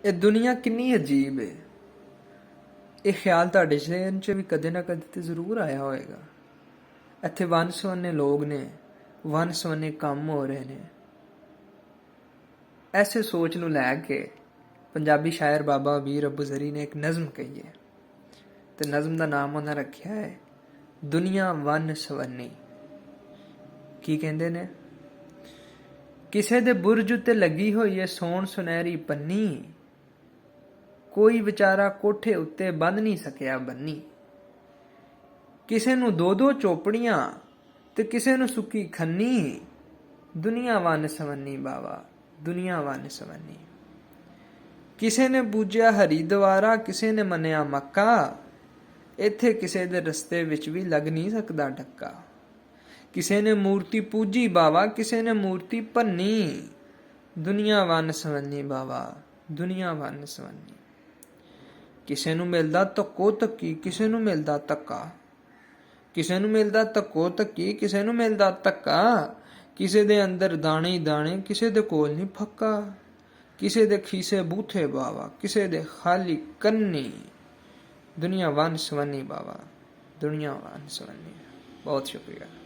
ਇਹ ਦੁਨੀਆ ਕਿੰਨੀ ਅਜੀਬ ਹੈ। ਇਹ ਖਿਆਲ ਤੁਹਾਡੇ ਜ਼ਿਹਨ 'ਚ ਵੀ ਕਦੇ ਨਾ ਕਦੇ ਤੇ ਜ਼ਰੂਰ ਆਇਆ ਹੋਏਗਾ। ਇੱਥੇ ਵੰਨ ਸੁਵੰਨੇ ਲੋਕ ਨੇ, ਵੰਨ ਸੁਵੰਨੇ ਕੰਮ ਹੋ ਰਹੇ ਨੇ। ਐਸੇ ਸੋਚ ਨੂੰ ਲੈ ਕੇ ਪੰਜਾਬੀ ਸ਼ਾਇਰ ਬਾਬਾ ਵੀਰ ਅੱਬੂ ਜ਼ਰੀ ਨੇ ਇੱਕ ਨਜ਼ਮ ਕਹੀ ਹੈ, ਤੇ ਨਜ਼ਮ ਦਾ ਨਾਮ ਉਹਨਾਂ ਰੱਖਿਆ ਹੈ ਦੁਨੀਆ ਵੰਨ ਸੁਵੰਨੀ। ਕੀ ਕਹਿੰਦੇ ਨੇ? ਕਿਸੇ ਦੇ ਬੁਰਜ ਉੱਤੇ ਲੱਗੀ ਹੋਈ ਹੈ ਸੋਹਣ ਸੁਨਹਿਰੀ ਪੰਨੀ, ਕੋਈ ਵਿਚਾਰਾ ਕੋਠੇ ਉੱਤੇ ਬੰਨ੍ਹ ਨਹੀਂ ਸਕਿਆ ਬੰਨੀ। ਕਿਸੇ ਨੂੰ ਦੋ ਦੋ ਚੋਪੜੀਆਂ ਤੇ ਕਿਸੇ ਨੂੰ ਸੁੱਕੀ ਖੰਨੀ, ਦੁਨੀਆ ਵੰਨ ਸਵੰਨੀ ਬਾਵਾ, ਦੁਨੀਆ ਵੰਨ ਸਵੰਨੀ। ਕਿਸੇ ਨੇ ਪੂਜਿਆ ਹਰੀਦਵਾਰਾ, ਕਿਸੇ ਨੇ ਮੰਨਿਆ ਮੱਕਾ, ਇੱਥੇ ਕਿਸੇ ਦੇ ਰਸਤੇ ਵਿੱਚ ਵੀ ਲੱਗ ਨਹੀਂ ਸਕਦਾ ਡੱਕਾ। ਕਿਸੇ ਨੇ ਮੂਰਤੀ ਪੂਜੀ ਬਾਵਾ, ਕਿਸੇ ਨੇ ਮੂਰਤੀ ਭੰਨੀ, ਦੁਨੀਆ ਵੰਨ ਸਵੰਨੀ ਬਾਵਾ, ਦੁਨੀਆ ਵੰਨ ਸਵੰਨੀ। ਕਿਸੇ ਨੂੰ ਮਿਲਦਾ ਧੱਕੋ ਧੱਕੀ, ਕਿਸੇ ਨੂੰ ਮਿਲਦਾ ਧੱਕਾ, ਕਿਸੇ ਨੂੰ ਮਿਲਦਾ ਧੱਕੋ ਧੱਕੀ, ਕਿਸੇ ਨੂੰ ਮਿਲਦਾ ਧੱਕਾ। ਕਿਸੇ ਦੇ ਅੰਦਰ ਦਾਣੇ ਹੀ ਦਾਣੇ, ਕਿਸੇ ਦੇ ਕੋਲ ਨਹੀਂ ਫੱਕਾ। ਕਿਸੇ ਦੇ ਖੀਸੇ ਬੂਥੇ ਬਾਵਾ, ਕਿਸੇ ਦੇ ਖਾਲੀ ਕੰਨੀ, ਦੁਨੀਆ ਵੰਨ ਸਵੰਨੀ ਬਾਵਾ, ਦੁਨੀਆ ਵੰਨ ਸਵੰਨੀ। बहुत शुक्रिया।